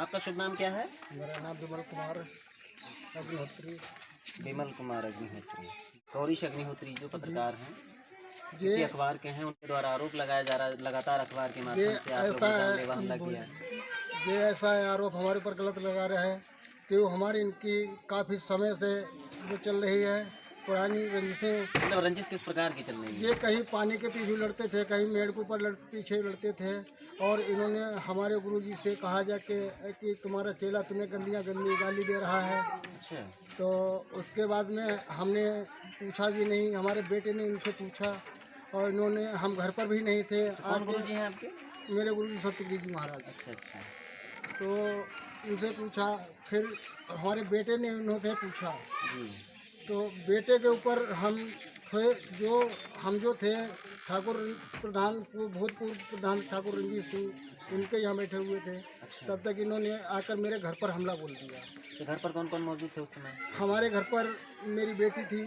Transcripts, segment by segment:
आपका शुभ नाम क्या है? मेरा नाम विमल कुमार अग्निहोत्री। विमल कुमार अग्निहोत्री। गौरीश अग्निहोत्री जो पत्रकार हैं, किसी अखबार के हैं, उनके द्वारा आरोप लगाया जा रहा है लगातार अखबार के माध्यम से आप लोगों ने जानलेवा हमला किया। ये ऐसा आरोप हमारे ऊपर गलत लगा रहे हैं कि वो हमारी इनकी काफ़ी समय से जो चल रही है पुरानी रंजिशें। मतलब रंजिश किस प्रकार की चल रही है? ये कहीं पानी के पीछे लड़ते थे, कहीं मेड़ के ऊपर पीछे लड़ते थे और इन्होंने हमारे गुरुजी से कहा जाके कि तुम्हारा चेला तुम्हें गंदी गाली दे रहा है। अच्छा। तो उसके बाद में हमने पूछा भी नहीं, हमारे बेटे ने इनसे पूछा और इन्होंने, हम घर पर भी नहीं थे। कौन गुरुजी हैं आपके? मेरे गुरुजी सत्यगिरी जी महाराज। अच्छा। तो इनसे पूछा, फिर हमारे बेटे ने इन्होंने पूछा जी। तो बेटे के ऊपर हम थे, जो थे ठाकुर प्रधान, भूतपूर्व प्रधान ठाकुर रंजीत सिंह, उनके यहाँ बैठे हुए थे। तब तक इन्होंने आकर मेरे घर पर हमला बोल दिया। तो घर पर कौन कौन मौजूद थे उस समय? हमारे घर पर मेरी बेटी थी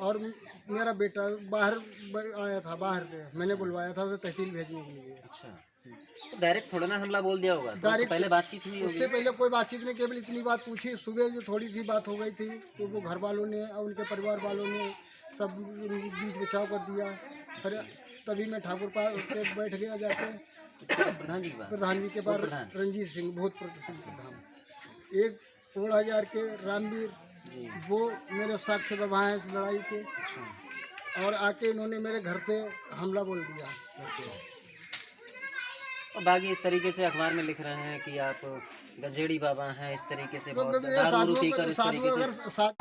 और मेरा बेटा बाहर आया था, बाहर से मैंने बुलवाया था उसे तहसील भेजने के लिए। अच्छा। तो डायरेक्ट थोड़ा ना हमला बोल दिया होगा? डायरेक्ट पहले बातचीत हुई? उससे पहले कोई बातचीत नहीं, केवल इतनी बात पूछी। सुबह जो थोड़ी सी बात हो गई थी तो वो घर वालों ने और उनके परिवार वालों ने सब बीच बचाव कर दिया। फिर तभी मैं ठाकुर पास के बैठ गया जाके प्रधान जी के पास, रंजीत सिंह भूतपूर्व प्रधान। एक 16,000 के रामवीर, वो मेरे साक्ष्य गवाह हैं इस लड़ाई के। और आके इन्होंने मेरे घर से हमला बोल दिया। और बाकी इस तरीके से अखबार में लिख रहे हैं कि आप गजेड़ी बाबा हैं, इस तरीके से साधु अगर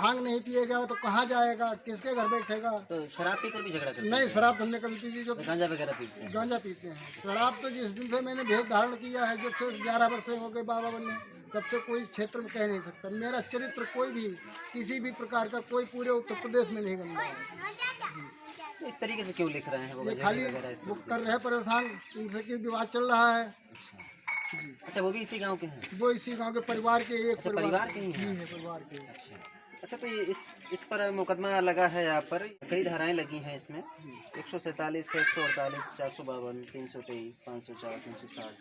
भांग नहीं पिएगा तो कहाँ जाएगा, किसके घर बैठेगा? तो शराब पीकर भी झगड़ा करते हैं? नहीं, शराब हमने कभी पी। जो गांजा वगैरह पीते हैं? गांजा पीते हैं। शराब तो जिस दिन से मैंने भेद धारण किया है, जब से 11 वर्ष हो गए बाबा बनने, तब से कोई क्षेत्र में कह नहीं सकता। मेरा चरित्र कोई भी किसी भी प्रकार का कोई पूरे उत्तर प्रदेश में नहीं गंदा है। तो इस तरीके से क्यों लिख रहे हैं? ये खाली वो कर रहे हैं परेशान, इनसे की विवाद चल रहा है। अच्छा, वो भी इसी गांव के हैं? वो इसी गांव के परिवार के एक परिवार के ही है परिवार के। अच्छा, तो ये इस पर मुकदमा लगा है, यहाँ पर कई धाराएं लगी हैं इसमें, 147, 148, 452, 323, 504, 360,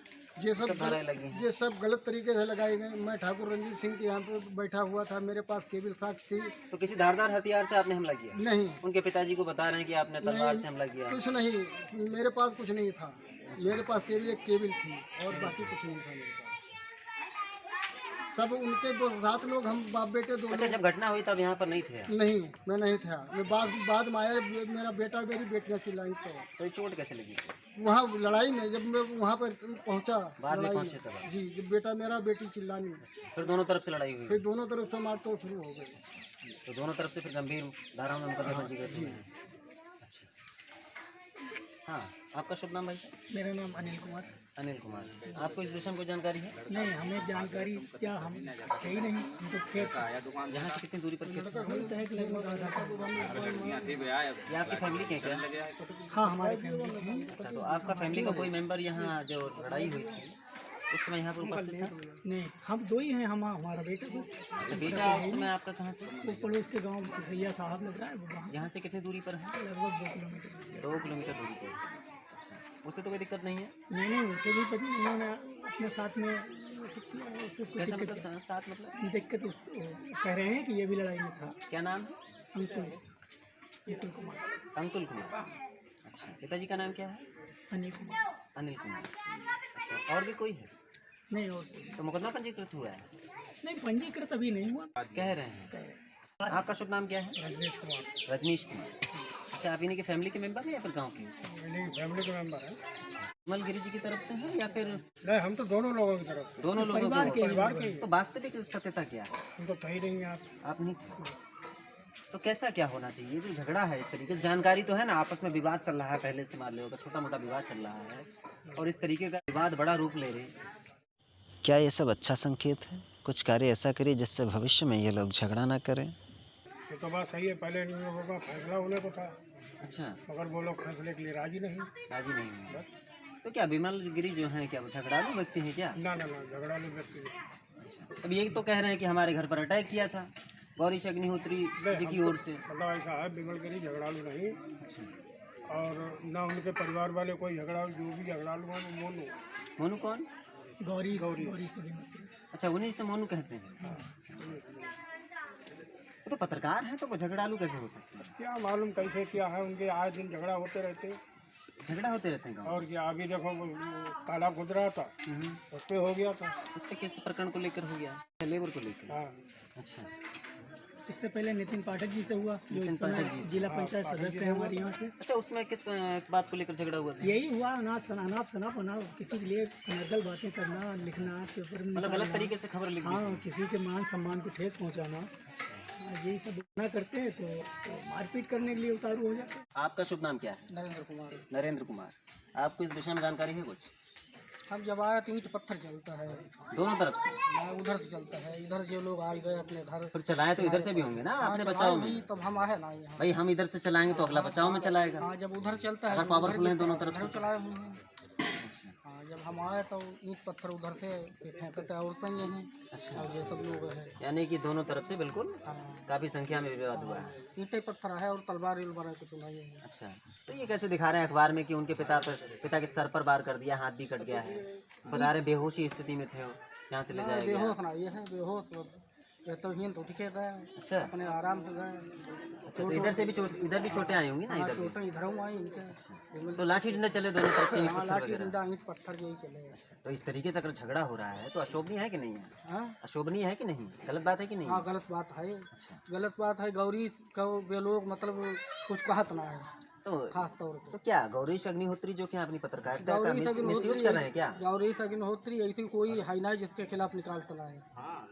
ये सब धाराएं लगी हैं। ये सब गलत तरीके से लगाई गई। मैं ठाकुर रंजीत सिंह के यहाँ पे बैठा हुआ था, मेरे पास केवल साक्ष्य थी। तो किसी धारदार हथियार से आपने हमला किया? नहीं। उनके पिताजी को बता रहे हैं कि आपने तलवार से हमला किया? कुछ नहीं, मेरे पास कुछ नहीं था। मेरे पास केवल एक केबल थी और बाकी कुछ नहीं था मेरे पास। सब उनके 7 लोग, हम बाप बेटे 2 लोग। जब घटना हुई तब यहाँ पर नहीं थे? नहीं, मैं नहीं था। मैं बाद में आया, मेरा बेटा मेरी बेटियाँ चिल्लाई। तो चोट कैसे लगी? वहाँ लड़ाई में जब मैं वहाँ पर पहुँचा, बाद में पहुँचे तब? जी, जब बेटा मेरा बेटी चिल्लानी। फिर दोनों तरफ से लड़ाई हुई? फिर दोनों तरफ से मारतोड़ शुरू हो गई। तो दोनों तरफ से फिर गंभीर धाराओं में मुकदमा पंजी कर दिए हैं। अच्छा, हाँ, आपका शुभ नाम भाई साहब? मेरा नाम अनिल कुमार। अनिल कुमार। आपको इस विषय में कोई जानकारी है? नहीं, हमें जानकारी क्या, हम थे ही नहीं। हम तो खेत यहाँ से कितनी दूरी पर खेत है? ये आपकी फैमिली के क्या? हाँ, हमारी फैमिली। अच्छा, तो आपका फैमिली का कोई मेंबर यहाँ जो लड़ाई हुई थी उस समय यहाँ पर उपस्थित था? नहीं, हम 2 ही हैं, हमारा बेटा बस। अच्छा, बेटा उस समय आपका कहाँ था? वो पड़ोस के गांव से सैया साहब लग रहा है, वो यहाँ से कितनी दूरी पर है? लगभग 2 किलोमीटर। 2 किलोमीटर दूरी पर। अच्छा, उससे तो कोई दिक्कत नहीं है? नहीं, उसे भी पता, उन्होंने अपने साथ में उसे कैसा मतलब साथ मतलब? दिक्कत कह रहे हैं कि ये भी लड़ाई में था। क्या नाम है? अंकुल कुमार। अंकुल कुमार। अच्छा, पिताजी का नाम क्या है? अनिल कुमार। अनिल कुमार। अच्छा, और भी कोई है? नहीं, और तो मुकदमा पंजीकृत हुआ है? नहीं, पंजीकृत अभी नहीं हुआ। कह रहे हैं। आपका शुभ नाम क्या है? रजनीश कुमार। रजनीश कुमार। अच्छा, आप इन्हीं के फैमिली के मेंबर हैं या फिर गांव के? फैमिली के मेंबर हैं। विमलगिरी जी की तरफ से हैं या फिर? नहीं, हम तो दोनों लोगों की तरफ। दोनों लोगों परिवार के। तो वास्तविक सत्यता क्या है? हम तो कहीं नहीं, आप नहीं थे। तो कैसा क्या होना चाहिए? जो झगड़ा है इस तरीके से, जानकारी तो है ना, आपस में विवाद चल रहा है, पहले से मान लो छोटा मोटा विवाद चल रहा है और इस तरीके का विवाद बड़ा रूप ले रहे। क्या ये सब अच्छा संकेत है? कुछ कार्य ऐसा करिए जिससे भविष्य में ये लोग झगड़ा ना करें। ये तो बात सही है, पहले इन लोगों का फैसला होने को था। अच्छा, मगर वो लोग फैसले के लिए राजी नहीं है। तो क्या विमलगिरी जो हैं क्या वो झगड़ालू व्यक्ति हैं क्या? ना, झगड़ालू व्यक्ति नहीं। अब ये तो कह रहे हैं कि हमारे घर पर अटैक किया था गौरीश अग्निहोत्री जी की ओर से। मतलब ऐसा है, विमलगिरी झगड़ालू नहीं। और ना उनके परिवार वाले कोई झगड़ालू, जो भी झगड़ालू है मोनू। मोनू कौन? गौरी सदीमत्री। अच्छा, उन्हीं से मोनू कहते हैं। हाँ। वो तो पत्रकार हैं, तो वो झगड़ालू कैसे हो सकते हैं? क्या मालूम कैसे क्या है, उनके आए दिन झगड़ा होते रहते। झगड़ा होते रहते हैं गाँव और क्या, अभी देखो वो तालाब खुद रहा था, में? उस पे हो गया था। उस पे किस प्रकरण को लेकर हो गया? लेबर को लेकर? हाँ, अच्छा, इससे पहले नितिन पाठक जी से हुआ, जो नितिन इस समय पाठक जी से। जिला पंचायत सदस्य है हमारे यहाँ से। अच्छा, उसमें किस बात को लेकर झगड़ा हुआ था? यही हुआ अनाप शनाप होना, किसी के लिए अनर्गल बातें करना, लिखना पेपर में मतलब गलत निकालना। तरीके से खबर लिख दी? हाँ, किसी के मान सम्मान को ठेस पहुँचाना, यही सब ना करते हैं तो मारपीट करने के लिए उतारू हो जाते हैं। आपका शुभ नाम क्या है? नरेंद्र कुमार। नरेंद्र कुमार। आपको इस विषय में जानकारी है कुछ? हम जब आए तो ईंट पत्थर चलता है, दोनों तरफ से? उधर से चलता है, इधर जो लोग आ गए अपने घर। फिर चलाए तो इधर से भी होंगे ना, अपने बचाव में? तब हम आए ना यहाँ। भाई हम इधर से चलाएंगे तो अगला बचाव में चलाएगा। हाँ, जब उधर चलता है अगर पावरफुल है दोनों तरफ से। चलाए हुए हैं। हाँ, जब हम आए तो ईंट पत्थर उधर से फेंकते औरतें ये हैं। अच्छा। और ये सब लोग हैं। यानी कि दोनों तरफ से बिल्कुल हाँ, काफी संख्या में विवाद हुआ है। ईंटें पत्थर है और तलवार उलवार के सुनाई है। अच्छा, तो ये कैसे दिखा रहे हैं अखबार में कि उनके पिता के सर पर वार कर दिया, हाथ भी कट गया है, बता रहे बेहोशी स्थिति में थे वो, यहाँ से ले जाया गया? बेहोश ना ये है, बेहोश ये तो हीन तो ठीक है। अच्छा, अपने आराम से गए। अच्छा, तो इधर से भी इधर भी चोटें आई होंगी ना? हाँ, इधर भी? चोटें इधर हुआ है इनके। तो लाठी डंडा चले दोनों तरफ से, ईंट हाँ, पत्थर लाठी वगैरह। डंडा ईंट पत्थर यही चले। तो इस तरीके से अगर झगड़ा हो रहा है तो अशोभनीय है कि नहीं है? हाँ, अशोभनीय है कि नहीं? गलत बात है कि नहीं? हाँ, गलत बात है। अच्छा, गलत बात है। गौरी को वे लोग मतलब कुछ कहत ना है, तो खास तौर पर। क्या गौरीश अग्निहोत्री जो कि अपनी पत्रकारिता का गौरी मिसयूज कर रहे हैं क्या? गौरी अग्निहोत्री ऐसी कोई है ना जिसके खिलाफ निकालता ना है।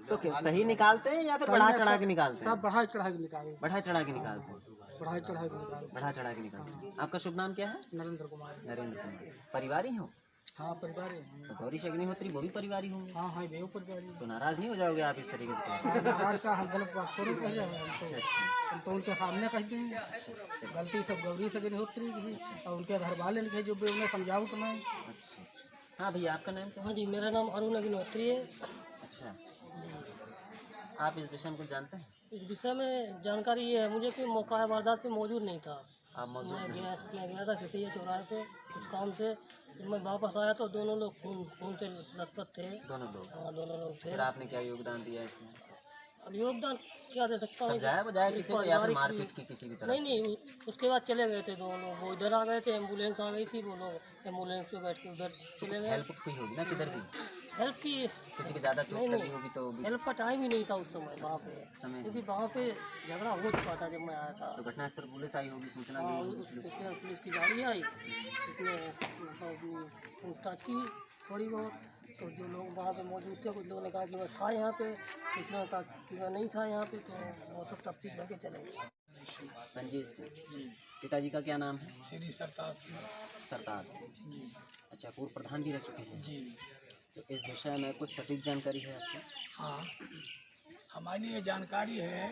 तो क्या सही निकालते हैं या फिर बढ़ा चढ़ा के निकालते हैं? सब बढ़ा चढ़ा के निकाले। बढ़ा चढ़ा के निकालते हैं। बढ़ा चढ़ा के निकाले। बढ़ा चढ़ा के निकालते हैं। आपका शुभ नाम क्या है? नरेंद्र कुमार। नरेंद्र कुमार। परिवारी हो? हाँ, परिवार है। तो गौरीश अग्निहोत्री वो भी परिवारी होंगे, हाँ हाँ, बेहू परिवार है। तो नाराज नहीं हो जाओगे आप इस तरीके से? हाँ, नाराज का हम गलत बात थोड़ी कह रहे हैं। अच्छा, अच्छा, हम तो उनके सामने कह देंगे गलती सब गौरी से अग्निहोत्री की है और उनके घर वाले ने जो भी उन्हें समझाऊँ तो मैं। अच्छा, अच्छा। हाँ भैया, आपका नाम क्या है? हाँ जी, मेरा नाम अरुण अग्निहोत्री है। अच्छा, आप इस विषय में कुछ जानते हैं? इस विषय में जानकारी ये है मुझे कि मौका वारदात पे मौजूद नहीं था। आप मौजूद नहीं? मैं गया था किसी चौराहे पे कुछ काम से। जब मैं वापस आया तो दोनों लोग खून से लथपथ थे। दोनों लोग? हाँ, दोनों लोग थे। फिर आपने क्या योगदान दिया इसमें? अब योगदान क्या दे सकता हूँ? समझाया बजाया किसी को या फिर मारपीट की किसी की तरफ? नहीं, उसके बाद चले गए थे दोनों लोग। वो इधर आ गए थे, एम्बुलेंस आ गई थी, वो लोग एम्बुलेंस पे बैठ के उधर चले गए। हेल्प हुई होगी ना किधर की? हेल्प की? किसी की ज़्यादा चोट लगी होगी तो भी हेल्प का टाइम ही नहीं था उस समय वहाँ पे, समय। क्योंकि वहाँ पे झगड़ा हो चुका था जब मैं आया था। तो घटनास्थल पुलिस आई होगी, सूचना दी हाँ, होगी पुलिस को? उसके बाद पुलिस की गाड़ी आई, उसने मतलब अपनी पूछताछ की थोड़ी बहुत। तो जो लोग वहाँ पे मौजूद थे, कुछ लोगों ने कहा कि मैं था यहाँ पे, कुछ लोगों ने कहा कि मैं नहीं था यहाँ पे, तो वो सब तफ्तीश करके चले गए। रंजीत सिंह। पिताजी का क्या नाम है? श्री सरताज सिंह। सरताज सिंह। अच्छा, पूर्व प्रधान भी रह चुके हैं? जी तो इस विषय में कुछ सटीक जानकारी है आपको? हाँ, हमारी ये जानकारी है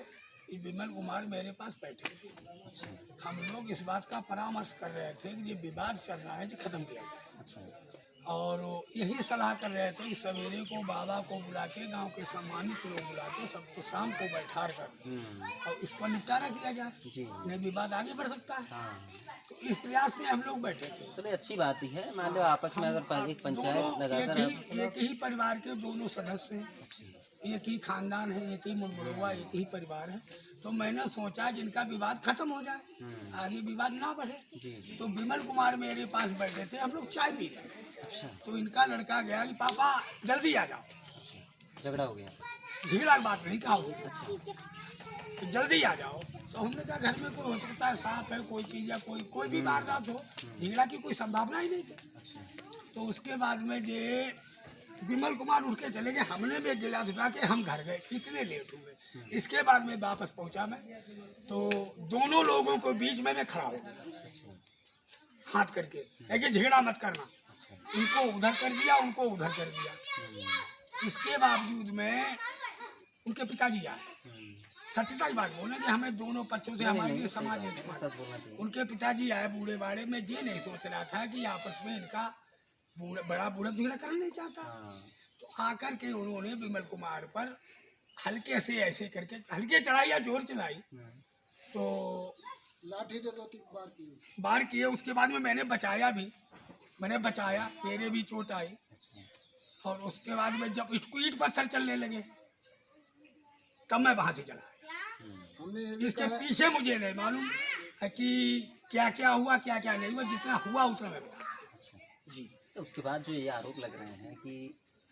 कि विमल कुमार मेरे पास बैठे थे। अच्छा, हम लोग इस बात का परामर्श कर रहे थे कि ये विवाद चल रहा है जो खत्म किया जाए, अच्छा, और यही सलाह कर रहे थे कि सवेरे को बाबा को बुला के, गांव के सम्मानित लोग बुला के सबको शाम को बैठा कर और इसको निपटारा किया जाए, जी, नहीं विवाद आगे बढ़ सकता है। हाँ। तो इस प्रयास में हम लोग बैठे थे। चलिए, अच्छी बात ही है। मान लो आपस में अगर एक पंचायत दोनों लगाकर एक ही परिवार के दोनों सदस्य हैं, एक ही खानदान है, एक ही मुड़मुड़वा, एक ही परिवार है। तो मैंने सोचा कि इनका विवाद खत्म हो जाए, आगे विवाद ना बढ़े। जी, जी। तो विमल कुमार मेरे पास बैठे थे, हम लोग चाय पी रहे थे। अच्छा, तो इनका लड़का गया कि पापा जल्दी आ जाओ, अच्छा, झगड़ा हो गया? झगड़ा की बात नहीं कहा उसने, अच्छा, तो जल्दी आ जाओ। तो हमने कहा घर में कोई हो सकता है, सांप है, कोई चीज़ या कोई भी वारदात हो, झगड़ा की कोई संभावना ही नहीं थी। अच्छा, तो उसके बाद में ये विमल कुमार उठ के चले गए, हमने भी एक गिलास उठा के हम घर गए, इतने लेट हुए। इसके बाद में वापस पहुंचा मैं, तो दोनों लोगों को बीच में मैं खड़ा हो गया हाथ करके, ये झगड़ा मत करना। उनको उधर कर दिया, उनको उधर कर दिया। इसके बावजूद में उनके पिताजी आए, सत्यता की बात बोलना कि हमें दोनों पक्षों से हमारे लिए समाज एक समाज। सच बोलना चाहिए। उनके पिताजी आए बूढ़े बाड़े में, ये नहीं सोच रहा था कि आपस में इनका बड़ा बूढ़ा झगड़ा करना नहीं चाहता। तो आकर के उन्होंने विमल कुमार पर हल्के से ऐसे करके, हल्के चलाई या जोर चलाई, तो लाठी से 2-3 बार किए। उसके बाद में मैंने बचाया भी, मैंने बचाया, मेरे भी चोट आई। और उसके बाद में जब ईट पत्थर चलने लगे तब मैं वहाँ से चला आया। हमने ये भी इसके कहा- पीछे मुझे नहीं मालूम है कि क्या क्या हुआ क्या क्या नहीं हुआ, जितना हुआ उतना मैं बता जी। तो उसके बाद जो ये आरोप लग रहे हैं कि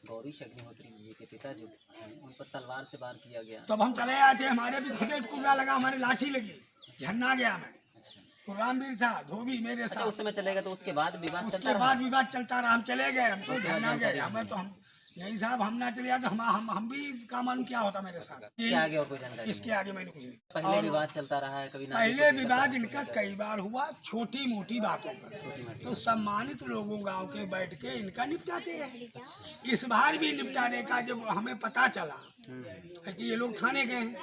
गौरीश अग्निहोत्री जी के पिता जो हैं उन पर तलवार से वार किया गया। तब हम चले आए थे, हमारे भी खुदे कुर्रा लगा, हमारे लाठी लगी, झन्ना गया मैं, कुरानवीर था, धोबी मेरे अच्छा, साथ। उस समय चलेगा तो उसके बाद विवाद चलता उसके रहा। बाद विवाद चलता रहा, हम चले गए, हम तो झन्ना गए, हमें तो हम नहीं साहब हम ना चले तो हम भी का मालूम क्या होता मेरे साथ। इसके आगे और कोई जानकारी इसके आगे मैंने कुछ नहीं। पहले और विवाद चलता रहा है, कभी पहले विवाद इनका कई बार हुआ छोटी मोटी बातों पर, तो सम्मानित लोगों गांव के बैठ के इनका निपटाते रहे। इस बार भी निपटाने का जब हमें पता चला है कि ये लोग थाने गए हैं,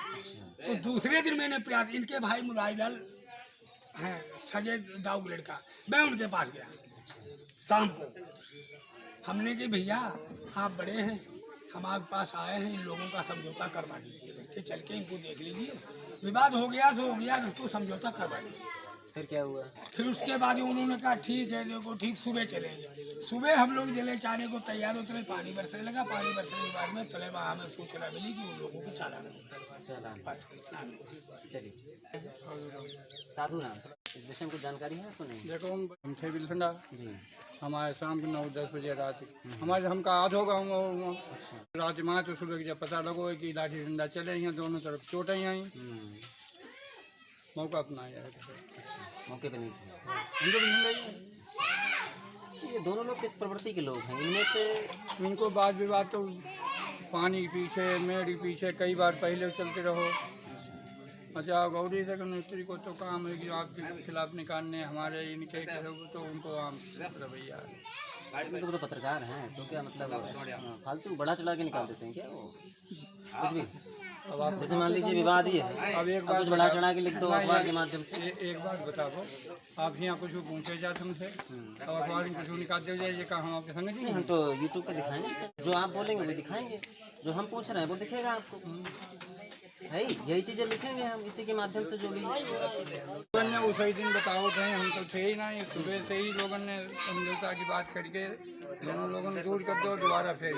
तो दूसरे दिन मैंने प्रयास, इनके भाई मुरारीलाल हैं सगे दाऊ ग्रेड का, मैं उनके पास गया शाम को। हमने कि भैया आप बड़े हैं, हमारे पास आए हैं, इन लोगों का समझौता करवा दीजिए, लेके चल के इनको देख लीजिए, विवाद हो गया तो हो गया, इसको समझौता करवा दीजिए। फिर क्या हुआ? फिर उसके बाद उन्होंने कहा ठीक है, देखो ठीक सुबह चलेंगे। सुबह हम लोग जले जाने को तैयार उतरे, पानी बरसने लगा, पानी बरसने के बाद में चले वहाँ हमें सूचना मिली कि उन लोगों को चालान होगा। चला बस इतना नहीं। चलिए। साधु राम, इस विषय में कुछ जानकारी है आपको? नहीं। देखो हम थे बिलखंडा, जी। हमारे शाम के 9-10 बजे रात हमारे हमका आध होगा रात में, तो सुबह जब पता लगो कि लाठी डंडा चले हैं, दोनों तरफ चोटें आई, मौका अपना आया। मौके पे नहीं थे। हम तो बिलखंडा ही हैं। ये दोनों लोग किस प्रवृत्ति के लोग हैं? इनमें से इनको वाद विवाद तो पानी के पीछे, मेड़ के पीछे कई बार पहले चलते रहो। अच्छा, गौरी अग्निहोत्री को तो काम है कि आपके खिलाफ निकालने, हमारे इनके तो उनको आम रवैया है। लोग तो पत्रकार हैं, तो क्या मतलब फालतू बड़ा चढ़ा के निकाल देते हैं क्या वो? कुछ भी अब आप जैसे मान लीजिए विवाद ही है, अब एक अब बात कुछ बड़ा चढ़ा के लिख दो अखबार के माध्यम से। एक बात बताओ, आप यहाँ कुछ पूछे जाए तुमसे और अखबार में कुछ निकाल दे जाए, ये कहा हम आपके संग जी नहीं, हम तो यूट्यूब पे दिखाएंगे, जो आप बोलेंगे वो दिखाएंगे, जो हम पूछ रहे हैं वो दिखेगा आपको। है यही चीज़ें लिखेंगे हम इसी के माध्यम से, जो भी लोगों ने उसी दिन बताओ थे, हम तो थे ही नहीं, सुबह से ही लोगों ने समझौता की बात करके लोगों ने दूर कर दो, दोबारा फिर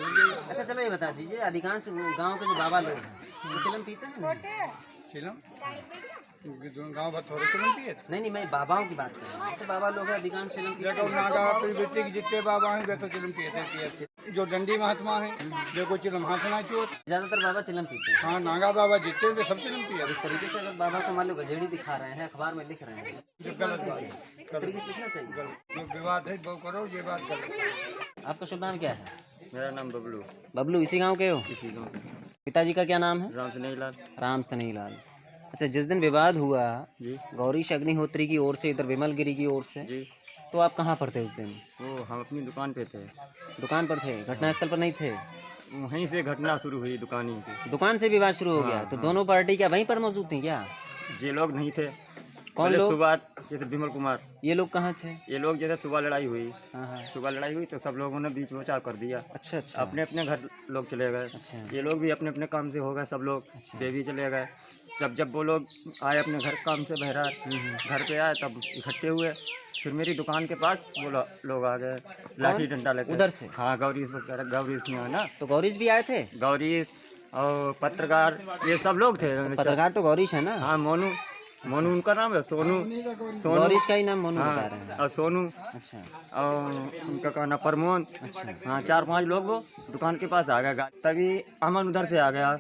अच्छा चलो ये बता दीजिए, अधिकांश गांव के जो बाबा लोग हैं वो चिलम पीते हैं? चिलम गाँव भर थोड़े चिलम पिए थे। नहीं, मैं बाबाओं की बात कर रहा हूँ। जैसे बाबा लोग हैं अधिकांश चिलम पीते देखो हैं। नागा प्रवृत्ति के जितने बाबा हैं वे तो चिलम पिए थे। जो डंडी महात्मा हैं देखो चिलम हाथ ना चोट। ज़्यादातर बाबा चिलम पीते हैं। हाँ, नागा बाबा जितने वे सब चिलम पिए। इस तरीके से अगर बाबा को मान लो गजेड़ी दिखा रहे हैं, अखबार में लिख रहे हैं, गलत बात, इस तरीके से लिखना चाहिए। जो विवाद है वो करो, ये बात गलत। आपका शुभ नाम क्या है? मेरा नाम बबलू, बबलू, इसी गांव के हो? इसी गाँव का। पिताजी का क्या नाम है? राम सनेहीलाल राम सनेहीलाल। अच्छा, जिस दिन विवाद हुआ जी गौरीश अग्निहोत्री की ओर से, इधर विमल गिरी की ओर से, जी, तो आप कहाँ पर थे उस दिन? वो हम अपनी दुकान पे थे, दुकान पर थे, घटनास्थल पर नहीं थे? वहीं से घटना शुरू हुई, दुकान ही से। दुकान से विवाद शुरू हो गया। हाँ, तो हाँ। दोनों पार्टी क्या वहीं पर मौजूद थी क्या? ये लोग नहीं थे। कौन पहले लोग? सुबह जैसे विमल कुमार, ये लोग कहाँ थे? ये लोग जैसे सुबह लड़ाई हुई, हाँ हाँ। सुबह लड़ाई हुई तो सब लोगों ने बीच बचाव कर दिया। अच्छा अच्छा। अपने अपने घर लोग चले गए। अच्छा। ये लोग भी अपने अपने काम से हो गए, सब लोग वे भी चले गए। जब वो लोग आए अपने घर काम से बहरात, घर पे आए तब इकट्ठे हुए, फिर मेरी दुकान के पास वो लोग आ गए लाठी डंडा लेकर। उधर से? हाँ, गौरीश है ना, तो गौरीश भी आए थे? गौरीश और पत्रकार ये सब लोग थे। पत्रकार तो गौरीश है ना? हाँ, मोनू उनका नाम है, सोनू गौरीश का ही नाम मोनू हाँ, बता रहे हैं। और सोनू अच्छा और उनका का नाम प्रमोद। अच्छा। हाँ, 4-5 लोग वो दुकान के पास आ गए। तभी अमन उधर से आ गया।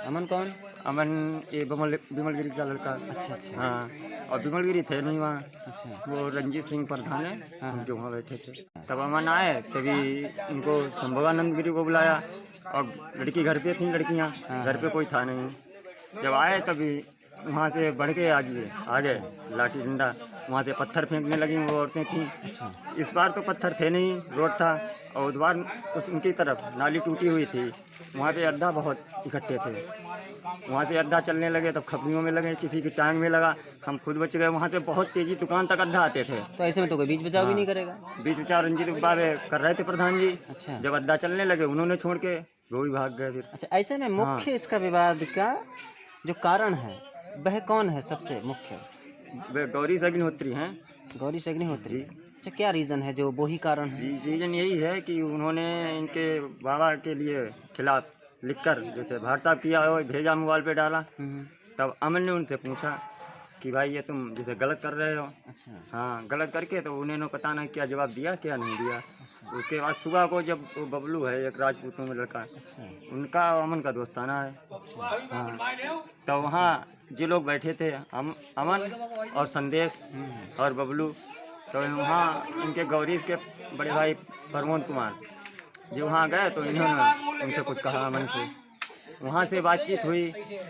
अमन कौन? अमन ये विमल गिरी का लड़का। अच्छा अच्छा। हाँ, और विमल गिरी थे नहीं वहाँ, अच्छा। वो रंजीत सिंह प्रधान है हाँ। जो वहाँ बैठे थे। तब अमन आए, तभी इनको संभवानंद गिरी को बुलाया और लड़की घर पे थी, लड़कियाँ घर पे कोई था नहीं। जब आए तभी वहाँ से बढ़ के आ गए लाठी डंडा, वहाँ से पत्थर फेंकने लगी, वो औरतें थीं। अच्छा। इस बार तो पत्थर थे नहीं, रोड था, और उस बार उनकी तरफ नाली टूटी हुई थी, वहाँ पे अड्डा बहुत इकट्ठे थे। वहाँ से अड्डा चलने लगे तब खपड़ियों में लगे, किसी की टांग में लगा, हम खुद बच गए। वहाँ से बहुत तेजी दुकान तक अड्डा आते थे। तो ऐसे में तो कोई बीच बचाव भी नहीं करेगा? बीच विचार रंजीत बाबे कर रहे थे प्रधान जी। अच्छा। जब अड्डा चलने लगे उन्होंने छोड़ के वो भी भाग गए। फिर अच्छा, ऐसे में मुख्य इसका विवाद का जो कारण है वह कौन है सबसे मुख्य? वे गौरीश अग्निहोत्री हैं। गौरीश अग्निहोत्री। अच्छा, क्या रीज़न है जो वही कारण है? रीजन यही है कि उन्होंने इनके बाबा के लिए खिलाफ लिखकर जैसे वार्ता किया और भेजा, मोबाइल पे डाला। तब अमन ने उनसे पूछा कि भाई ये तुम जैसे गलत कर रहे हो। अच्छा। हाँ, गलत करके तो उन्होंने पता नहीं क्या जवाब दिया, क्या नहीं दिया। उसके बाद सुबह को जब वो बबलू है एक राजपूतों में लड़का, उनका अमन का दोस्ताना है। हाँ, तो वहाँ जो लोग बैठे थे अमन और संदेश और बबलू, तो वहाँ उनके गौरीश के बड़े भाई प्रमोद कुमार जो वहाँ गए तो इन्होंने उनसे कुछ कहा अमन से, वहाँ से बातचीत हुई,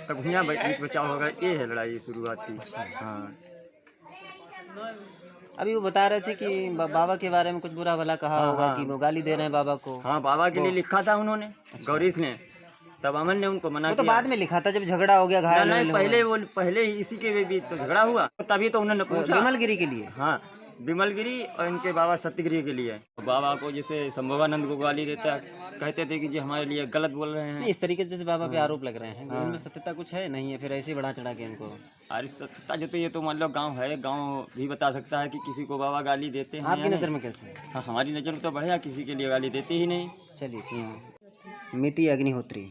तब यहाँ बीच बचाव हो गया। ये है लड़ाई शुरुआत की। हाँ, अभी वो बता रहे थे कि बाबा के बारे में कुछ बुरा भला कहा होगा कि वो गाली दे रहे हैं बाबा को। हाँ, बाबा के लिए लिखा था उन्होंने, गौरीश ने। तब अमन ने उनको मना वो तो किया। बाद में लिखा था जब झगड़ा हो गया, घायल नहीं, हुए। पहले ही इसी के बीच तो झगड़ा हुआ, तभी तो उन्होंने पूछा विमलगिरी के लिए। हाँ, विमलगिरी और इनके बाबा सत्यगिरी के लिए। बाबा को जैसे संभवानंद को गाली देता, कहते थे कि जी हमारे लिए गलत बोल रहे हैं। नहीं, इस तरीके से जैसे बाबा पे आरोप लग रहे हैं, उनमें सत्यता कुछ है नहीं है, फिर ऐसे बढ़ा चढ़ा के इनको। अरे सत्यता जो तो ये तो मान लो गांव है, गांव भी बता सकता है कि किसी को बाबा गाली देते हैं। आपकी नज़र में कैसे है? हाँ, हमारी नज़र में तो बढ़िया, किसी के लिए गाली देते ही नहीं। चलिए ठीक है। मिति अग्निहोत्री,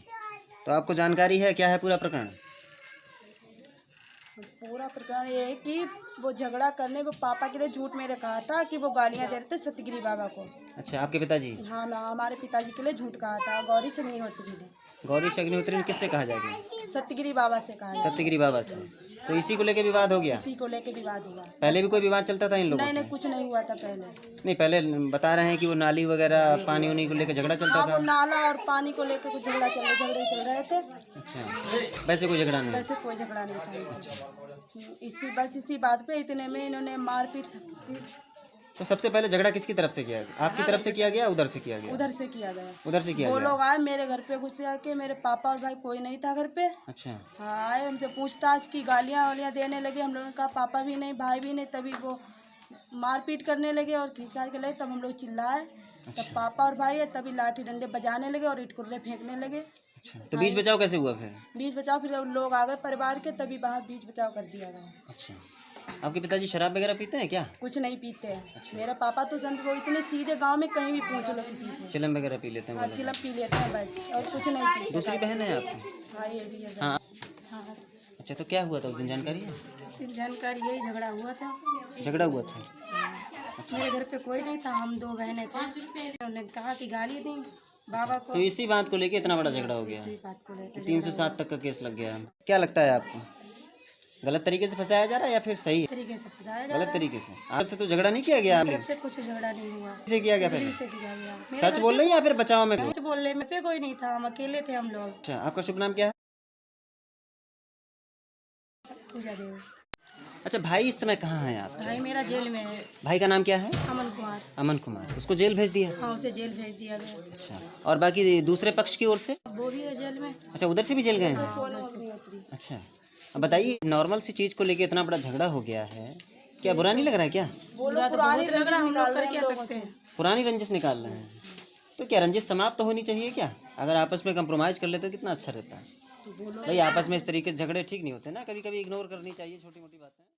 तो आपको जानकारी है क्या है पूरा प्रकरण? पूरा प्रकरण ये है कि वो झगड़ा करने, वो पापा के लिए झूठ मेरे कहा था कि वो गालियाँ दे रहे थे सत्यगिरी बाबा को। अच्छा, आपके पिताजी? हाँ ना, हमारे पिताजी के लिए झूठ कहा था। गौरी से नहीं होती थी। गौरीश अग्निहोत्री ने किससे कहा जाएगा? सत्यगिरी बाबा से कहा जाए। सत्यगिरी बाबा से। तो इसी को लेके विवाद हो गया? इसी को लेके विवाद हुआ। पहले भी कोई विवाद चलता था इन लोगों नहीं से? नहीं, कुछ नहीं हुआ था पहले। नहीं, पहले बता रहे हैं कि वो नाली वगैरह पानी उनी को लेकर झगड़ा चलता हाँ, था। वो नाला और पानी को लेकर कुछ झगड़े चल रहे थे। अच्छा, वैसे कोई झगड़ा नहीं? वैसे कोई झगड़ा नहीं था। इसी बात पे इतने में इन्होंने मारपीट। तो सबसे पहले झगड़ा किसकी तरफ से किया गया? आपकी तरफ से किया गया, उधर से किया गया? उधर से किया गया। उधर से किया वो गया। लोग आए मेरे घर पे, गुस्से आके, मेरे पापा और भाई कोई नहीं था घर पे। अच्छा। हाँ, आए हमसे पूछताछ की, गालियाँ वालियाँ देने लगे। हम लोगों का पापा भी नहीं, भाई भी नहीं। तभी वो मारपीट करने लगे और खींच खाच के लगे। तब हम लोग चिल्लाए। तब पापा और भाई है तभी लाठी डंडे बजाने लगे और इटकुर्रे फेंकने लगे। अच्छा, तो बीच बचाव कैसे हुआ फिर? बीच बचाव, फिर लोग आ गए परिवार के, तभी बाहर बीच बचाव कर दिया गया। अच्छा, आपके पिताजी शराब वगैरह पीते हैं क्या? कुछ नहीं पीते हैं। मेरे पापा तो संत, वो इतने सीधे, गांव में कहीं भी पूछ लो किसी से। चिलम वगैरह पी लेते हैं? हाँ, बोला। चिलम पी लेते हैं बस, और कुछ नहीं पीते। दूसरी बहन है आपकी? हाँ, ये भी है। हाँ। हाँ, अच्छा, तो क्या हुआ था उस दिन, जानकारी है? उस दिन जानकारी यही झगड़ा हुआ था। झगड़ा हुआ था? मेरे घर पे कोई नहीं था, हम दो बहनें थे। उन्होंने कहा कि गाली दी बाबा को। तो इसी बात को लेके इतना बड़ा झगड़ा हो गया? इसी बात को लेकर 307 तक का केस लग गया। क्या लगता है आपको, गलत तरीके से फंसाया जा रहा है या फिर सही है? तरीके से फंसाया जा गलत रहा है। तरीके से? आपसे तो झगड़ा नहीं किया गया? आपने तरफ से कुछ झगड़ा नहीं हुआ। से किया गया पहले? से किया गया। सच बोल रहे हैं या फिर बचाव में? सच बोल रहे, मेरे पे कोई नहीं था, हम अकेले थे हम लोग। अच्छा, आपका शुभ नाम क्या है? पूजा देव। अच्छा, भाई इस समय कहाँ है आप? भाई मेरा जेल में है। भाई का नाम क्या है? अमन कुमार। अमन कुमार। उसको जेल भेज दिया? हाँ, उसे जेल भेज दिया गया। अच्छा, और बाकी दूसरे पक्ष की ओर से? वो भी है जेल में। अच्छा, उधर से भी जेल गए हैं? अच्छा, अब बताइए, नॉर्मल सी चीज़ को लेके इतना बड़ा झगड़ा हो गया है, क्या बुरा नहीं लग रहा है क्या? वो लोग पुरानी लग रहा, हम लोग कर क्या सकते हैं। पुरानी रंजिश निकाल रहे हैं, तो क्या रंजिश समाप्त तो होनी चाहिए क्या? अगर आपस में कंप्रोमाइज़ कर लेते तो कितना अच्छा रहता है। भाई आपस में इस तरीके से झगड़े ठीक नहीं होते ना, कभी कभी इग्नोर करनी चाहिए छोटी मोटी बातें।